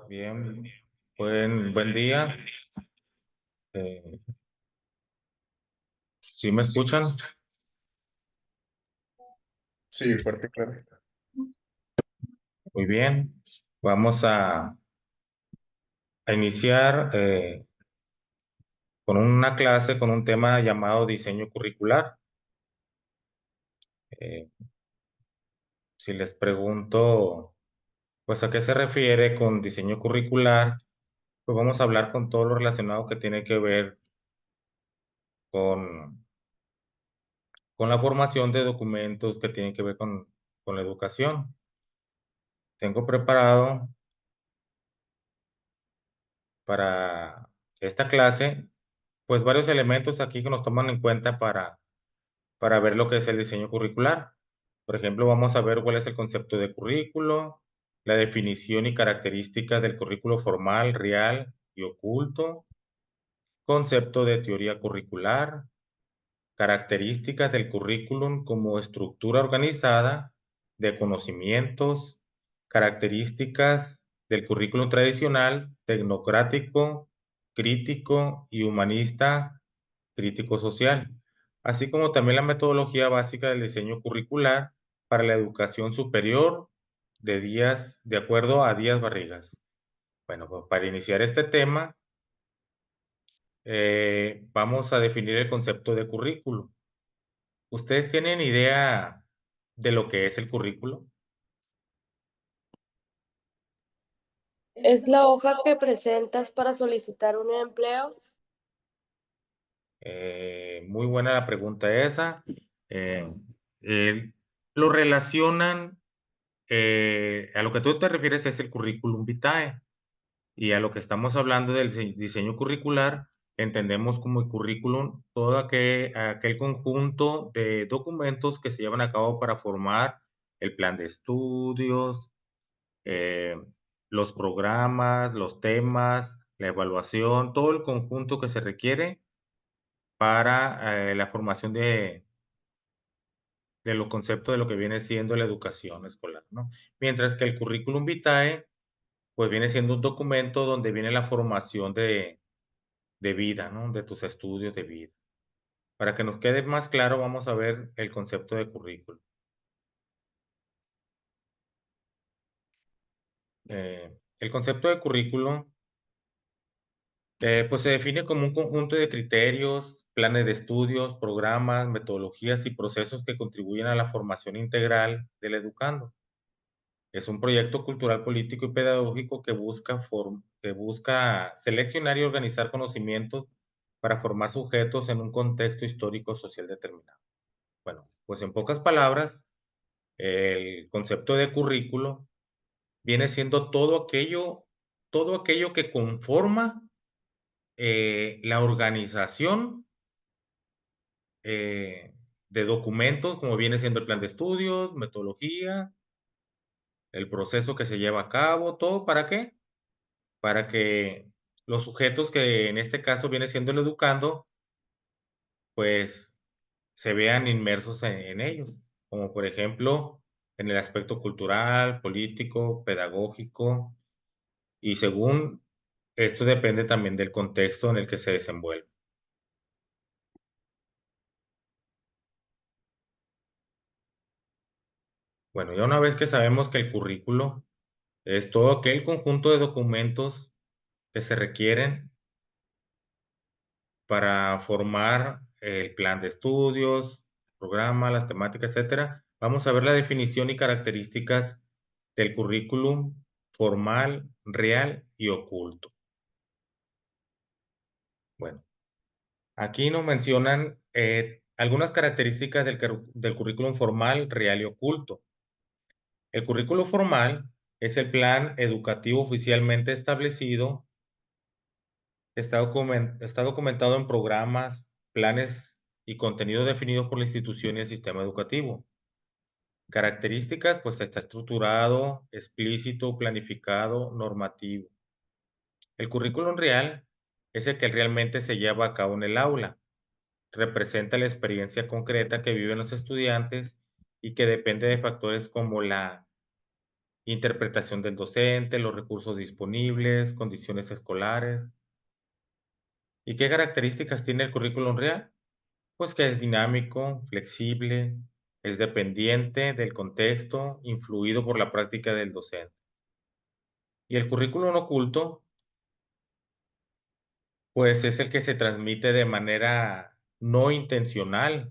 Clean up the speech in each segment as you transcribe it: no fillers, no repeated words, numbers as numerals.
Bien, buen día. Eh, ¿Sí me escuchan? Sí, fuerte y claro. Muy bien. Vamos a iniciar con una clase con un tema llamado diseño curricular. Eh, si les pregunto, pues a qué se refiere con diseño curricular, pues vamos a hablar con todo lo relacionado que tiene que ver con, con la formación de documentos que tienen que ver con la educación. Tengo preparado para esta clase pues varios elementos aquí que nos toman en cuenta para ver lo que es el diseño curricular. Por ejemplo, vamos a ver cuál es el concepto de currículo, la definición y características del currículo formal, real y oculto, concepto de teoría curricular, características del currículum como estructura organizada de conocimientos, características del currículum tradicional, tecnocrático, crítico y humanista, crítico social, así como también la metodología básica del diseño curricular para la educación superior de acuerdo a Díaz Barrigas. Bueno, pues para iniciar este tema, vamos a definir el concepto de currículo. ¿Ustedes tienen idea de lo que es el currículo? ¿Es la hoja que presentas para solicitar un empleo? Muy buena la pregunta esa. Eh, eh, lo relacionan, a lo que tú te refieres es el currículum vitae. Y a lo que estamos hablando del diseño curricular, entendemos como el currículum todo aquel conjunto de documentos que se llevan a cabo para formar el plan de estudios, eh, los programas, los temas, la evaluación, todo el conjunto que se requiere para la formación de los conceptos de lo que viene siendo la educación escolar, ¿no? Mientras que el currículum vitae, pues viene siendo un documento donde viene la formación de vida, ¿no? De tus estudios de vida. Para que nos quede más claro, vamos a ver el concepto de currículum. El concepto de currículum, pues se define como un conjunto de criterios, planes de estudios, programas, metodologías y procesos que contribuyen a la formación integral del educando. Es un proyecto cultural, político y pedagógico que busca seleccionar y organizar conocimientos para formar sujetos en un contexto histórico social determinado. Bueno, pues en pocas palabras, el concepto de currículo viene siendo todo aquello que conforma la organización de documentos, como viene siendo el plan de estudios, metodología, el proceso que se lleva a cabo, todo para qué? Para que los sujetos que en este caso viene siendo el educando, pues se vean inmersos en ellos, como por ejemplo en el aspecto cultural, político, pedagógico, y según esto depende también del contexto en el que se desenvuelve. Bueno, ya una vez que sabemos que el currículo es todo aquel conjunto de documentos que se requieren para formar el plan de estudios, programa, las temáticas, etcétera, vamos a ver la definición y características del currículum formal, real y oculto. Bueno, aquí nos mencionan algunas características del currículum formal, real y oculto. El currículo formal es el plan educativo oficialmente establecido, está documentado en programas, planes y contenido definidos por la institución y el sistema educativo. Características, pues está estructurado, explícito, planificado, normativo. El currículum real es el que realmente se lleva a cabo en el aula. Representa la experiencia concreta que viven los estudiantes y que depende de factores como la interpretación del docente, los recursos disponibles, condiciones escolares. ¿Y qué características tiene el currículum real? Pues que es dinámico, flexible, es dependiente del contexto, influido por la práctica del docente. Y el currículum oculto, pues es el que se transmite de manera no intencional.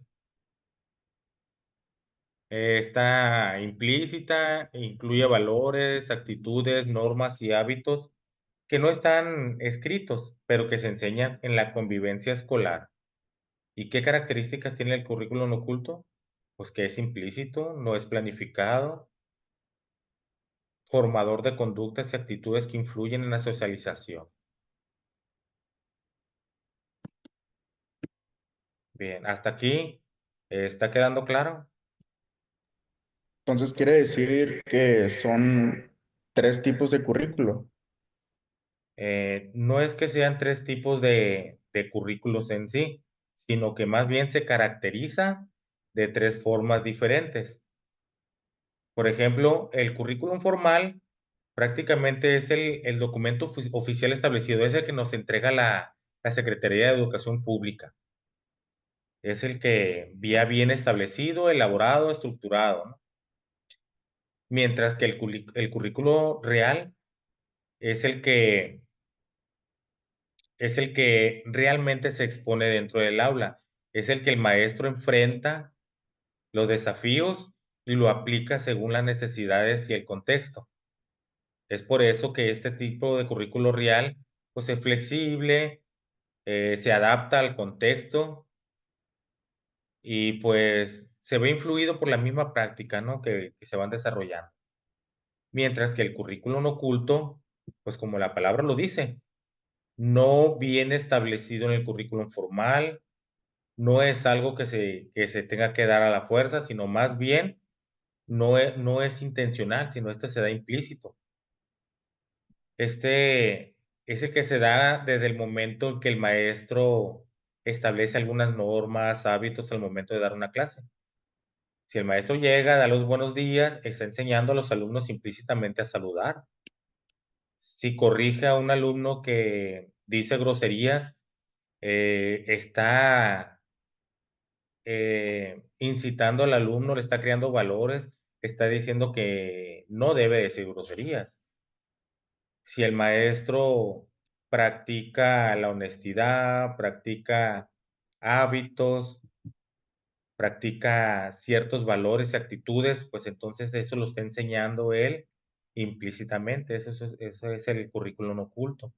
Está implícita, incluye valores, actitudes, normas y hábitos que no están escritos, pero que se enseñan en la convivencia escolar. ¿Y qué características tiene el currículum oculto? Pues que es implícito, no es planificado, formador de conductas y actitudes que influyen en la socialización. Bien, hasta aquí, ¿está quedando claro? Entonces quiere decir que son tres tipos de currículo. No es que sean tres tipos de currículos en sí, sino que más bien se caracteriza de tres formas diferentes. Por ejemplo, el currículum formal prácticamente es el documento oficial establecido, es el que nos entrega la Secretaría de Educación Pública. Es el que vía bien establecido, elaborado, estructurado, ¿no? Mientras que el currículo real es el que realmente se expone dentro del aula. Es el que el maestro enfrenta los desafíos y lo aplica según las necesidades y el contexto. Es por eso que este tipo de currículo real, pues es flexible, se adapta al contexto y pues se ve influido por la misma práctica, ¿no? Que se van desarrollando. Mientras que el currículum oculto, pues como la palabra lo dice, no viene establecido en el currículum formal, no es algo que se tenga que dar a la fuerza, sino más bien no es intencional, sino este se da implícito. Este es el que se da desde el momento en que el maestro establece algunas normas, hábitos al momento de dar una clase. Si el maestro llega, da los buenos días, está enseñando a los alumnos implícitamente a saludar. Si corrige a un alumno que dice groserías, está incitando al alumno, le está creando valores, está diciendo que no debe decir groserías. Si el maestro practica la honestidad, practica hábitos, practica ciertos valores y actitudes, pues entonces eso lo está enseñando él implícitamente. Eso es el currículum oculto.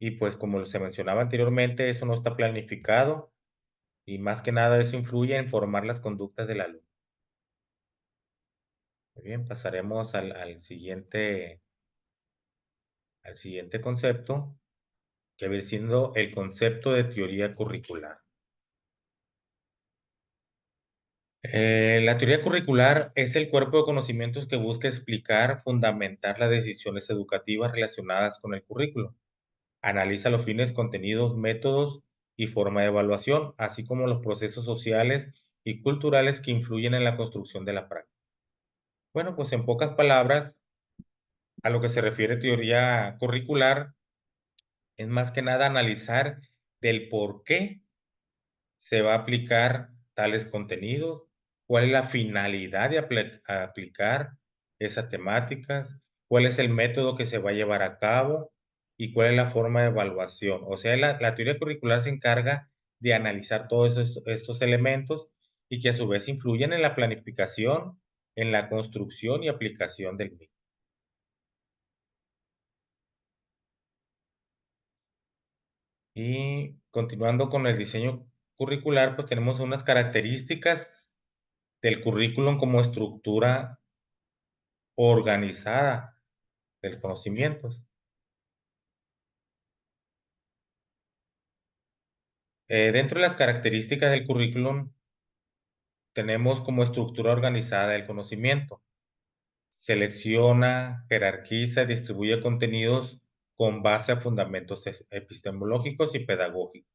Y pues como se mencionaba anteriormente, eso no está planificado y más que nada eso influye en formar las conductas del alumno. Muy bien, pasaremos al siguiente concepto, que viene siendo el concepto de teoría curricular. La teoría curricular es el cuerpo de conocimientos que busca explicar, fundamentar las decisiones educativas relacionadas con el currículo. Analiza los fines, contenidos, métodos y forma de evaluación, así como los procesos sociales y culturales que influyen en la construcción de la práctica. Bueno, pues en pocas palabras, a lo que se refiere teoría curricular es más que nada analizar del por qué se va a aplicar tales contenidos, cuál es la finalidad de aplicar esas temáticas, cuál es el método que se va a llevar a cabo y cuál es la forma de evaluación. O sea, la teoría curricular se encarga de analizar todos estos elementos y que a su vez influyen en la planificación, en la construcción y aplicación del mismo. Y continuando con el diseño curricular, pues tenemos unas características del currículum como estructura organizada del conocimientos. Dentro de las características del currículum tenemos como estructura organizada del conocimiento. Selecciona, jerarquiza y distribuye contenidos con base a fundamentos epistemológicos y pedagógicos.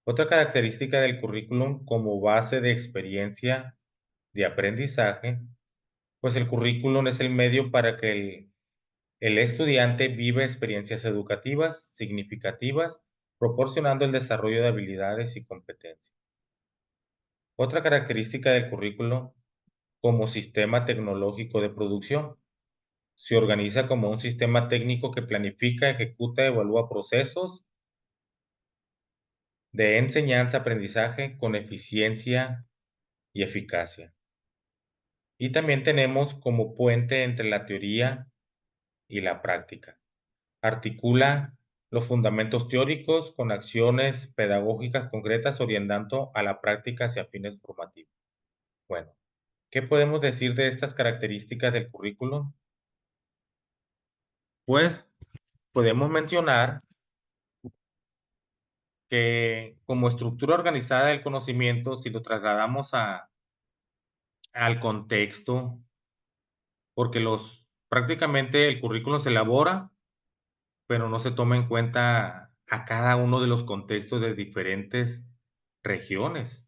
Otra característica del currículum como base de experiencia de aprendizaje Pues el currículum es el medio para que el estudiante viva experiencias educativas significativas, proporcionando el desarrollo de habilidades y competencias. Otra característica del currículo como sistema tecnológico de producción. Se organiza como un sistema técnico que planifica, ejecuta, evalúa procesos de enseñanza-aprendizaje con eficiencia y eficacia. Y también tenemos como puente entre la teoría y la práctica. Articula los fundamentos teóricos con acciones pedagógicas concretas orientando a la práctica hacia fines formativos. Bueno, ¿qué podemos decir de estas características del currículum? Pues podemos mencionar que como estructura organizada del conocimiento, si lo trasladamos al contexto, porque prácticamente el currículum se elabora, pero no se toma en cuenta a cada uno de los contextos de diferentes regiones.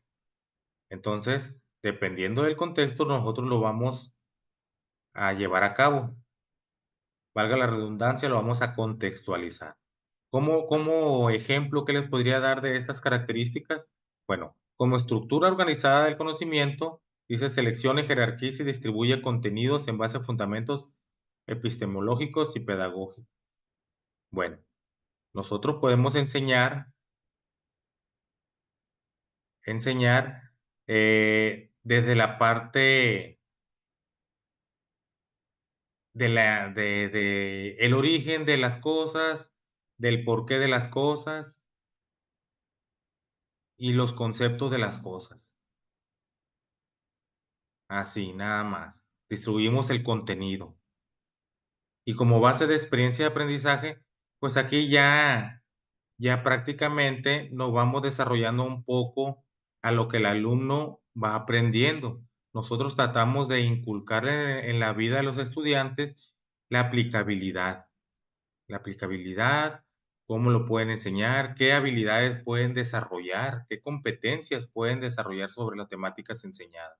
Entonces, dependiendo del contexto, nosotros lo vamos a llevar a cabo. Valga la redundancia, lo vamos a contextualizar. Como ejemplo, ¿qué les podría dar de estas características? Bueno, como estructura organizada del conocimiento, dice seleccione, jerarquiza y distribuye contenidos en base a fundamentos epistemológicos y pedagógicos. Bueno, nosotros podemos enseñar desde la parte de el origen de las cosas, del porqué de las cosas y los conceptos de las cosas. Así, nada más. Distribuimos el contenido. Y como base de experiencia de aprendizaje, pues aquí ya prácticamente nos vamos desarrollando un poco a lo que el alumno va aprendiendo. Nosotros tratamos de inculcar en la vida de los estudiantes la aplicabilidad. La aplicabilidad, cómo lo pueden enseñar, qué habilidades pueden desarrollar, qué competencias pueden desarrollar sobre las temáticas enseñadas.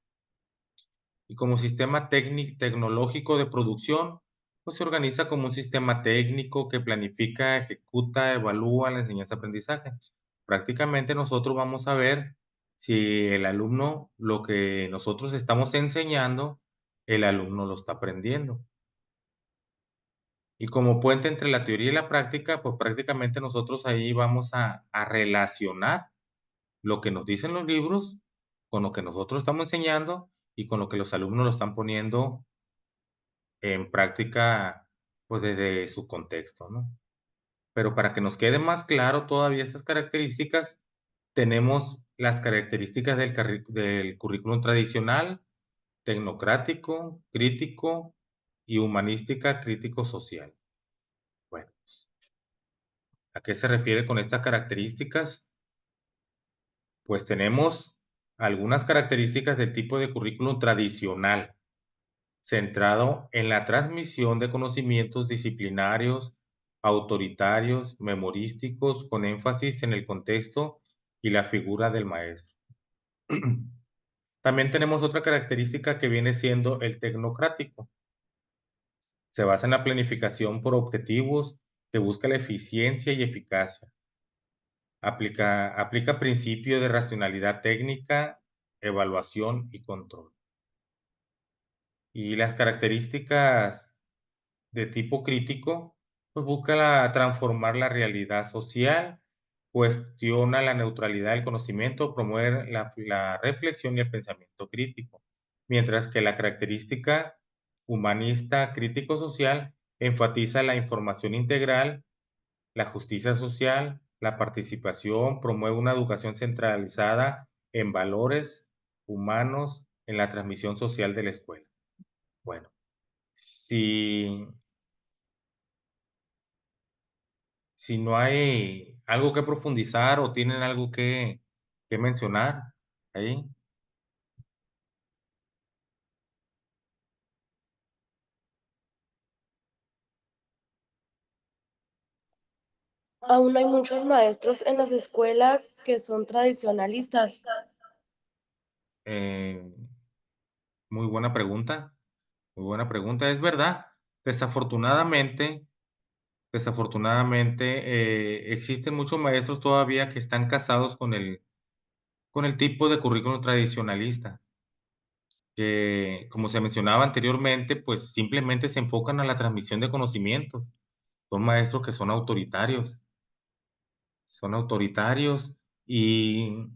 Y como sistema tecnológico de producción, pues se organiza como un sistema técnico que planifica, ejecuta, evalúa la enseñanza-aprendizaje. Prácticamente nosotros vamos a ver si el alumno, lo que nosotros estamos enseñando, el alumno lo está aprendiendo. Y como puente entre la teoría y la práctica, pues prácticamente nosotros ahí vamos a relacionar lo que nos dicen los libros con lo que nosotros estamos enseñando y con lo que los alumnos lo están poniendo en práctica, pues desde su contexto, ¿no? Pero para que nos quede más claro todavía estas características, tenemos las características del currículum tradicional, tecnocrático, crítico y humanística crítico-social. Bueno, pues, ¿a qué se refiere con estas características? Pues tenemos algunas características del tipo de currículum tradicional, centrado en la transmisión de conocimientos disciplinarios, autoritarios, memorísticos, con énfasis en el contexto y la figura del maestro. También tenemos otra característica que viene siendo el tecnocrático. Se basa en la planificación por objetivos que busca la eficiencia y eficacia. Aplica principio de racionalidad técnica, evaluación y control. Y las características de tipo crítico, pues busca transformar la realidad social, cuestiona la neutralidad del conocimiento, promueve la reflexión y el pensamiento crítico. Mientras que la característica humanista crítico-social enfatiza la información integral, la justicia social, la participación, promueve una educación centralizada en valores humanos, en la transmisión social de la escuela. Bueno, si Si no hay algo que profundizar o tienen algo que mencionar ahí. Aún hay muchos maestros en las escuelas que son tradicionalistas. Eh, Muy buena pregunta. Muy buena pregunta, es verdad. Desafortunadamente, existen muchos maestros todavía que están casados con el tipo de currículum tradicionalista, que, como se mencionaba anteriormente, pues simplemente se enfocan a la transmisión de conocimientos. Son maestros que son autoritarios y,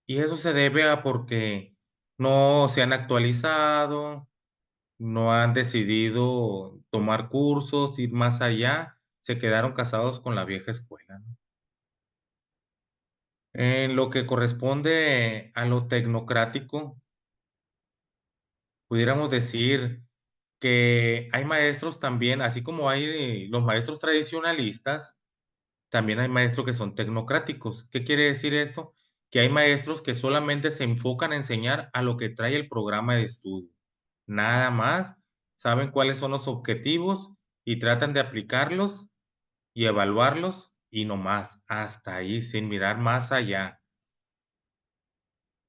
y eso se debe a porque no se han actualizado, no han decidido tomar cursos, ir más allá, se quedaron casados con la vieja escuela, ¿no? En lo que corresponde a lo tecnocrático, pudiéramos decir que hay maestros también, así como hay los maestros tradicionalistas, también hay maestros que son tecnocráticos. ¿Qué quiere decir esto? Que hay maestros que solamente se enfocan a enseñar a lo que trae el programa de estudio. Nada más, saben cuáles son los objetivos y tratan de aplicarlos y evaluarlos y no más, hasta ahí, sin mirar más allá.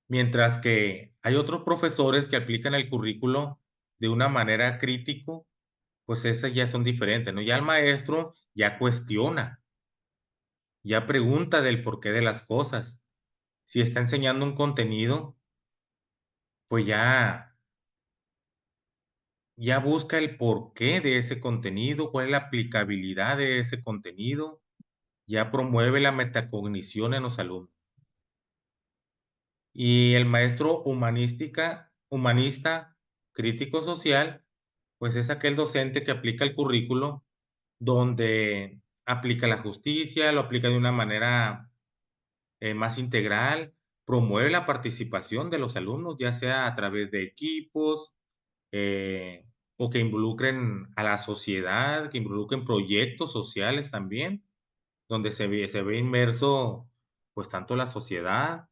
Mientras que hay otros profesores que aplican el currículo de una manera crítico, pues esas ya son diferentes, ¿no? Ya el maestro ya cuestiona, ya pregunta del porqué de las cosas. Si está enseñando un contenido, pues ya busca el porqué de ese contenido, cuál es la aplicabilidad de ese contenido, ya promueve la metacognición en los alumnos. Y el maestro humanista, crítico social, pues es aquel docente que aplica el currículo, donde aplica la justicia, lo aplica de una manera más integral, promueve la participación de los alumnos, ya sea a través de equipos, eh, o que involucren a la sociedad, que involucren proyectos sociales también, donde se ve inmerso, pues, tanto la sociedad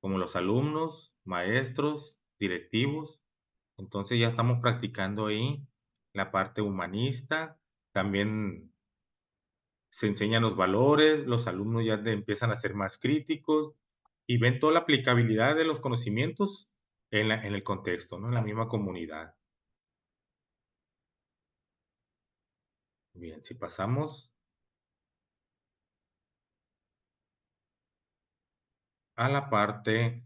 como los alumnos, maestros, directivos. Entonces, ya estamos practicando ahí la parte humanista, también se enseñan los valores, los alumnos ya empiezan a ser más críticos y ven toda la aplicabilidad de los conocimientos en el contexto, ¿no? En la misma comunidad. Bien, si pasamos a la parte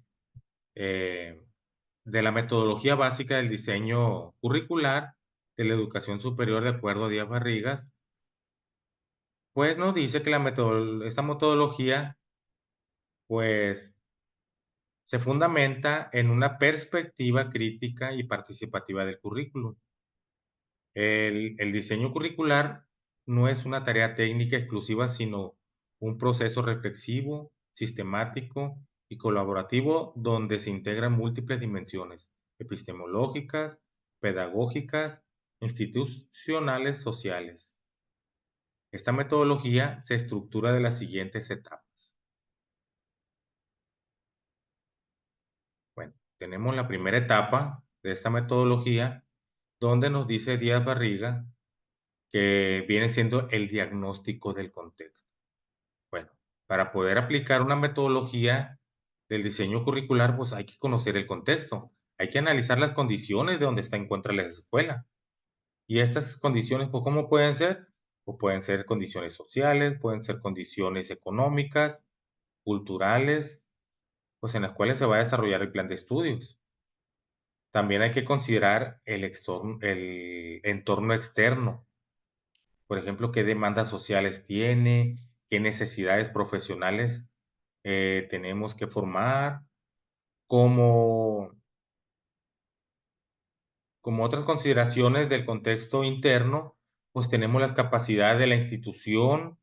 de la metodología básica del diseño curricular de la educación superior de acuerdo a Díaz Barrigas, pues nos dice que esta metodología pues se fundamenta en una perspectiva crítica y participativa del currículum. El diseño curricular no es una tarea técnica exclusiva, sino un proceso reflexivo, sistemático y colaborativo donde se integran múltiples dimensiones epistemológicas, pedagógicas, institucionales, sociales. Esta metodología se estructura de las siguientes etapas. Bueno, tenemos la primera etapa de esta metodología, donde nos dice Díaz Barriga que viene siendo el diagnóstico del contexto. Bueno, para poder aplicar una metodología del diseño curricular, pues hay que conocer el contexto, hay que analizar las condiciones de donde encuentra la escuela. Y estas condiciones, pues, ¿cómo pueden ser? Pues pueden ser condiciones sociales, pueden ser condiciones económicas, culturales, pues en las cuales se va a desarrollar el plan de estudios. También hay que considerar el entorno externo. Por ejemplo, qué demandas sociales tiene, qué necesidades profesionales tenemos que formar, como, como otras consideraciones del contexto interno, pues tenemos las capacidades de la institución,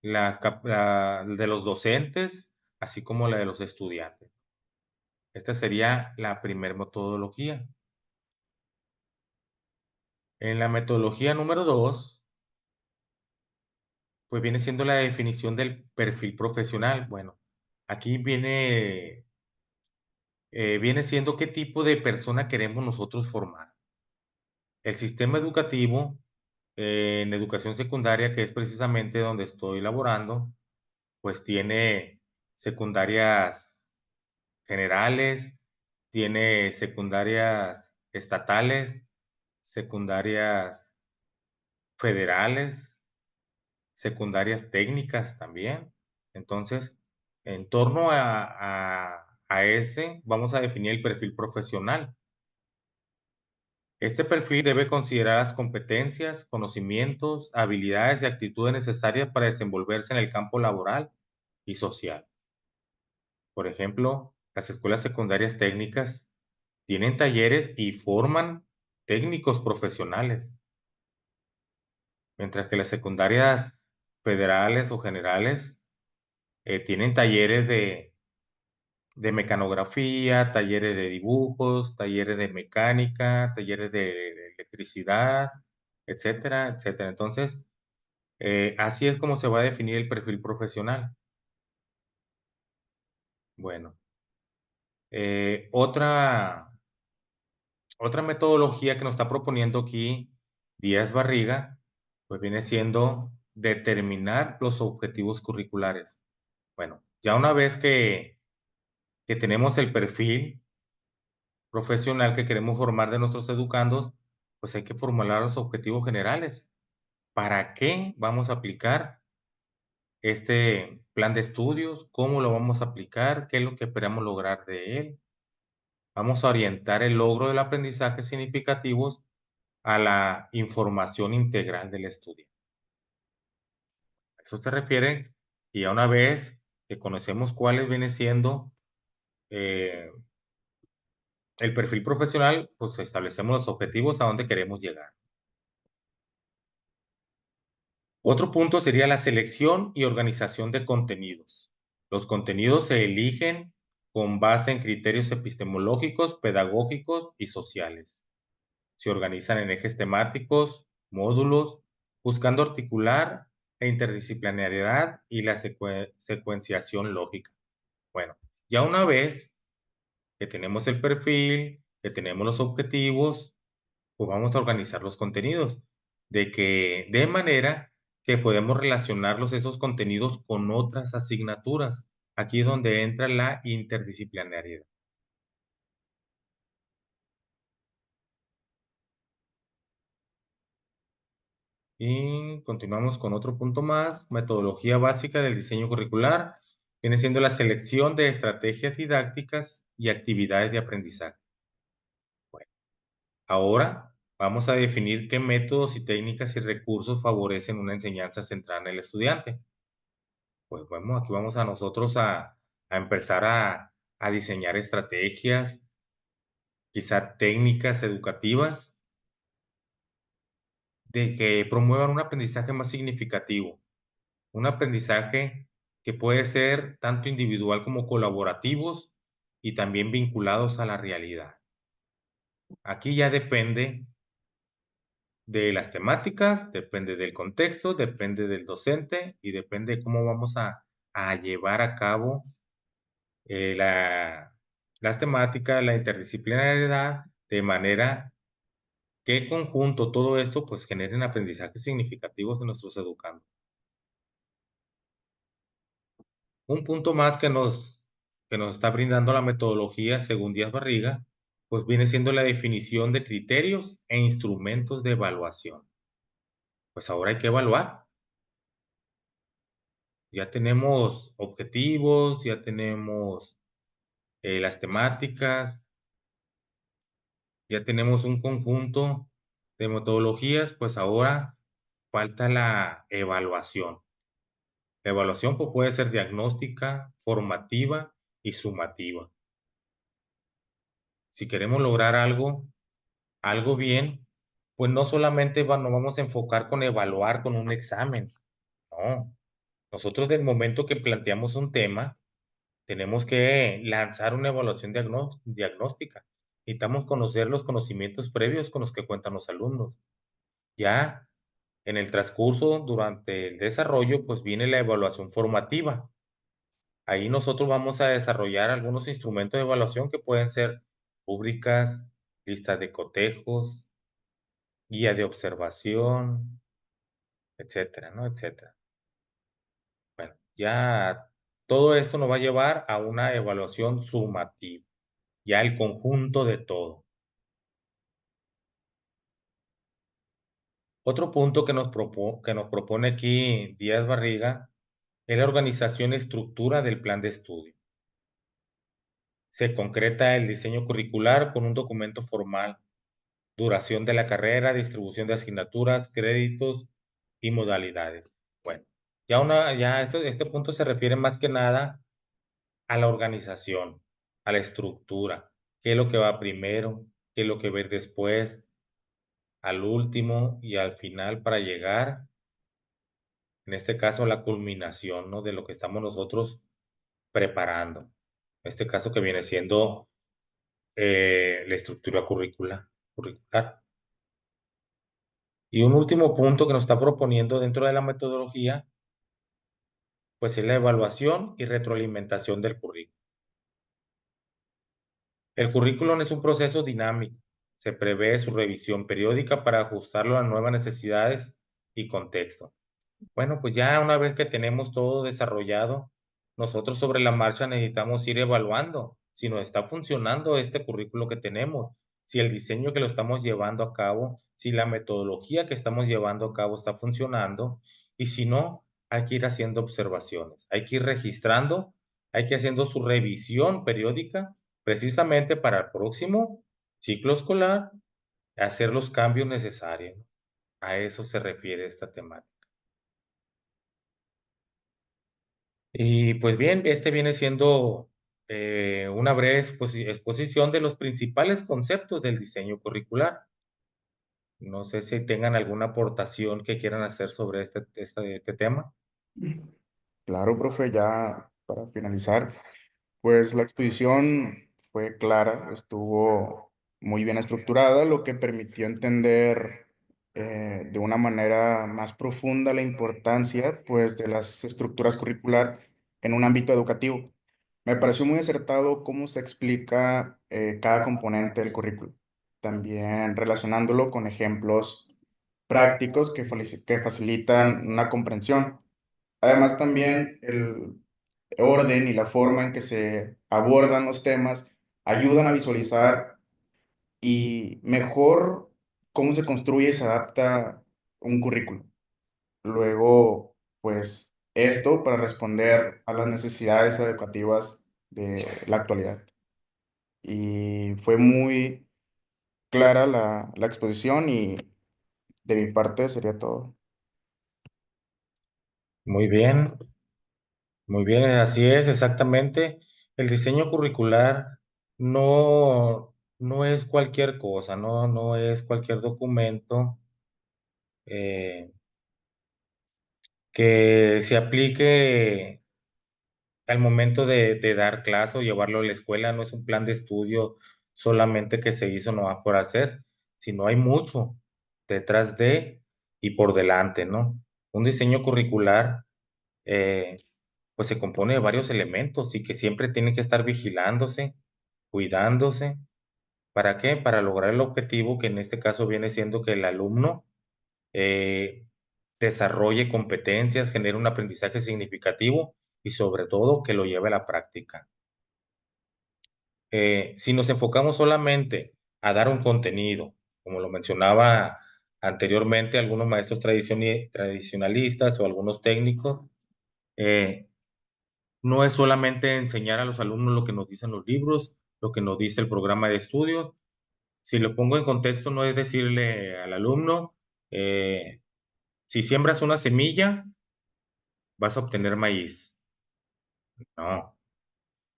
la de los docentes, así como la de los estudiantes. Esta sería la primera metodología. En la metodología número 2, pues viene siendo la definición del perfil profesional. Bueno, aquí viene siendo qué tipo de persona queremos nosotros formar. El sistema educativo en educación secundaria, que es precisamente donde estoy laborando, pues tiene secundarias generales, tiene secundarias estatales, secundarias federales, secundarias técnicas también. Entonces, en torno a ese, vamos a definir el perfil profesional. Este perfil debe considerar las competencias, conocimientos, habilidades y actitudes necesarias para desenvolverse en el campo laboral y social. Por ejemplo, las escuelas secundarias técnicas tienen talleres y forman técnicos profesionales, mientras que las secundarias federales o generales tienen talleres de mecanografía, talleres de dibujos, talleres de mecánica, talleres de electricidad, etcétera, etcétera. Entonces, así es como se va a definir el perfil profesional. Bueno, otra metodología que nos está proponiendo aquí Díaz Barriga, pues viene siendo determinar los objetivos curriculares. Bueno, ya una vez que tenemos el perfil profesional que queremos formar de nuestros educandos, pues hay que formular los objetivos generales. ¿Para qué vamos a aplicar este plan de estudios? ¿Cómo lo vamos a aplicar? ¿Qué es lo que esperamos lograr de él? Vamos a orientar el logro del aprendizaje significativos a la información integral del estudio. A eso se refiere y ya una vez que conocemos cuáles viene siendo eh, el perfil profesional, pues establecemos los objetivos a dónde queremos llegar. Otro punto sería la selección y organización de contenidos. Los contenidos se eligen con base en criterios epistemológicos, pedagógicos y sociales. Se organizan en ejes temáticos, módulos, buscando articular la interdisciplinariedad y la secuenciación lógica. Bueno, ya una vez que tenemos el perfil, que tenemos los objetivos, pues vamos a organizar los contenidos, de manera que podemos relacionarlos esos contenidos con otras asignaturas. Aquí es donde entra la interdisciplinariedad. Y continuamos con otro punto más, metodología básica del diseño curricular, viene siendo la selección de estrategias didácticas y actividades de aprendizaje. Bueno, ahora vamos a definir qué métodos y técnicas y recursos favorecen una enseñanza centrada en el estudiante. Pues bueno, aquí vamos a nosotros a empezar a diseñar estrategias, quizá técnicas educativas de que promuevan un aprendizaje más significativo, un aprendizaje que puede ser tanto individual como colaborativos y también vinculados a la realidad. Aquí ya depende de las temáticas, depende del contexto, depende del docente y depende de cómo vamos a llevar a cabo las temáticas, la interdisciplinariedad, de manera que conjunto todo esto pues generen aprendizajes significativos en nuestros educandos. Un punto más que nos está brindando la metodología según Díaz Barriga, pues viene siendo la definición de criterios e instrumentos de evaluación. Pues ahora hay que evaluar. Ya tenemos objetivos, ya tenemos las temáticas, ya tenemos un conjunto de metodologías, pues ahora falta la evaluación. La evaluación pues, puede ser diagnóstica, formativa y sumativa. Si queremos lograr algo bien, pues no solamente nos vamos a enfocar con evaluar con un examen. No, nosotros del momento que planteamos un tema, tenemos que lanzar una evaluación diagnóstica. Necesitamos conocer los conocimientos previos con los que cuentan los alumnos. Ya en el transcurso, durante el desarrollo, pues viene la evaluación formativa. Ahí nosotros vamos a desarrollar algunos instrumentos de evaluación que pueden ser rúbricas, listas de cotejos, guía de observación, etcétera, ¿no? Etcétera. Bueno, ya todo esto nos va a llevar a una evaluación sumativa, ya el conjunto de todo. Otro punto que nos propone aquí Díaz Barriga es la organización y estructura del plan de estudio. Se concreta el diseño curricular con un documento formal, duración de la carrera, distribución de asignaturas, créditos y modalidades. Bueno, este punto se refiere más que nada a la organización, a la estructura, qué es lo que va primero, qué es lo que va a ir después, al último y al final para llegar, en este caso, a la culminación, ¿no? De lo que estamos nosotros preparando. En este caso que viene siendo la estructura curricular. Y un último punto que nos está proponiendo dentro de la metodología, pues es la evaluación y retroalimentación del currículo. El currículum es un proceso dinámico. Se prevé su revisión periódica para ajustarlo a nuevas necesidades y contexto. Bueno, pues ya una vez que tenemos todo desarrollado, nosotros sobre la marcha necesitamos ir evaluando si nos está funcionando este currículo que tenemos, si el diseño que lo estamos llevando a cabo, si la metodología que estamos llevando a cabo está funcionando, y si no, hay que ir haciendo observaciones, hay que ir registrando, hay que ir haciendo su revisión periódica precisamente para el próximo ciclo escolar hacer los cambios necesarios. A eso se refiere esta temática. Y pues bien, este viene siendo una breve exposición de los principales conceptos del diseño curricular. No sé si tengan alguna aportación que quieran hacer sobre este tema. Claro, profe, ya para finalizar, pues la exposición fue clara, estuvo muy bien estructurada, lo que permitió entender de una manera más profunda la importancia, pues, de las estructuras curricular en un ámbito educativo. Me pareció muy acertado cómo se explica cada componente del currículo, también relacionándolo con ejemplos prácticos que facilitan una comprensión. Además, también el orden y la forma en que se abordan los temas ayudan a visualizar y mejor cómo se construye y se adapta un currículo. Luego, pues esto para responder a las necesidades educativas de la actualidad. Y fue muy clara la exposición y de mi parte sería todo. Muy bien, así es, exactamente. El diseño curricular no es cualquier cosa, no es cualquier documento eh, que se aplique al momento de dar clase o llevarlo a la escuela. No es un plan de estudio solamente que se hizo nomás por hacer, sino hay mucho detrás de y por delante, ¿no? Un diseño curricular, eh, pues se compone de varios elementos y que siempre tiene que estar vigilándose, cuidándose. ¿Para qué? Para lograr el objetivo que en este caso viene siendo que el alumno eh, desarrolle competencias, genere un aprendizaje significativo y sobre todo que lo lleve a la práctica. Si nos enfocamos solamente a dar un contenido, como lo mencionaba anteriormente algunos maestros tradicionalistas o algunos técnicos, eh, no es solamente enseñar a los alumnos lo que nos dicen los libros, lo que nos dice el programa de estudios. Si lo pongo en contexto, no es decirle al alumno, si siembras una semilla, vas a obtener maíz. No.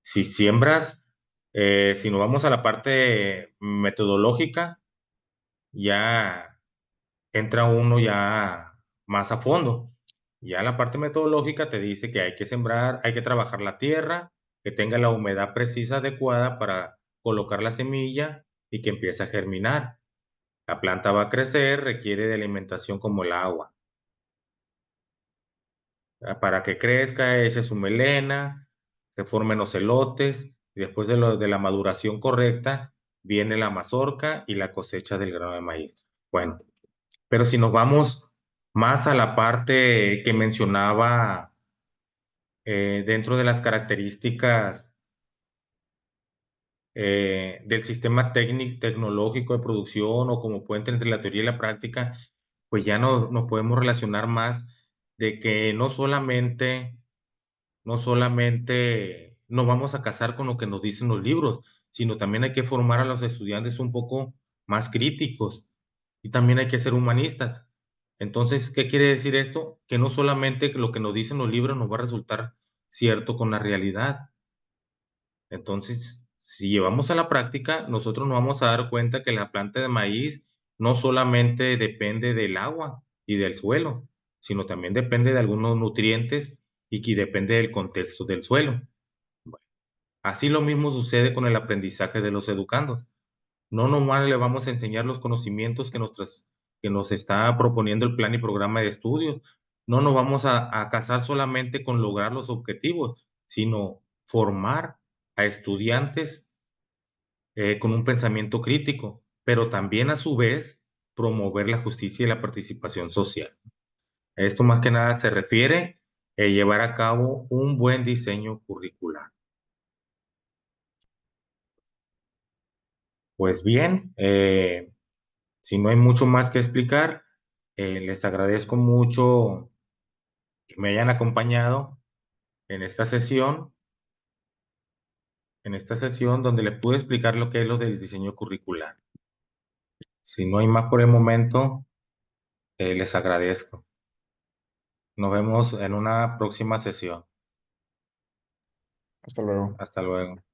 Si siembras, si nos vamos a la parte metodológica, ya entra uno ya más a fondo. Ya la parte metodológica te dice que hay que sembrar, hay que trabajar la tierra, que tenga la humedad precisa adecuada para colocar la semilla y que empiece a germinar. La planta va a crecer, requiere de alimentación como el agua. Para que crezca, eche su melena, se formen los elotes, y después de la maduración correcta, viene la mazorca y la cosecha del grano de maíz. Bueno, pero si nos vamos más a la parte que mencionaba dentro de las características del sistema tecnológico de producción o como puente entre la teoría y la práctica, pues ya no podemos relacionar más de que no solamente nos vamos a casar con lo que nos dicen los libros, sino también hay que formar a los estudiantes un poco más críticos y también hay que ser humanistas. Entonces, ¿qué quiere decir esto? Que no solamente lo que nos dicen los libros nos va a resultar cierto con la realidad. Entonces, si llevamos a la práctica, nosotros nos vamos a dar cuenta que la planta de maíz no solamente depende del agua y del suelo, sino también depende de algunos nutrientes y que depende del contexto del suelo. Bueno, así lo mismo sucede con el aprendizaje de los educandos. No nomás le vamos a enseñar los conocimientos que nos está proponiendo el plan y programa de estudios. No nos vamos a casar solamente con lograr los objetivos, sino formar a estudiantes con un pensamiento crítico, pero también a su vez promover la justicia y la participación social. Esto más que nada se refiere a llevar a cabo un buen diseño curricular. Pues bien, si no hay mucho más que explicar, les agradezco mucho que me hayan acompañado en en esta sesión donde le pude explicar lo que es lo del diseño curricular. Si no hay más por el momento, les agradezco. Nos vemos en una próxima sesión. Hasta luego. Hasta luego.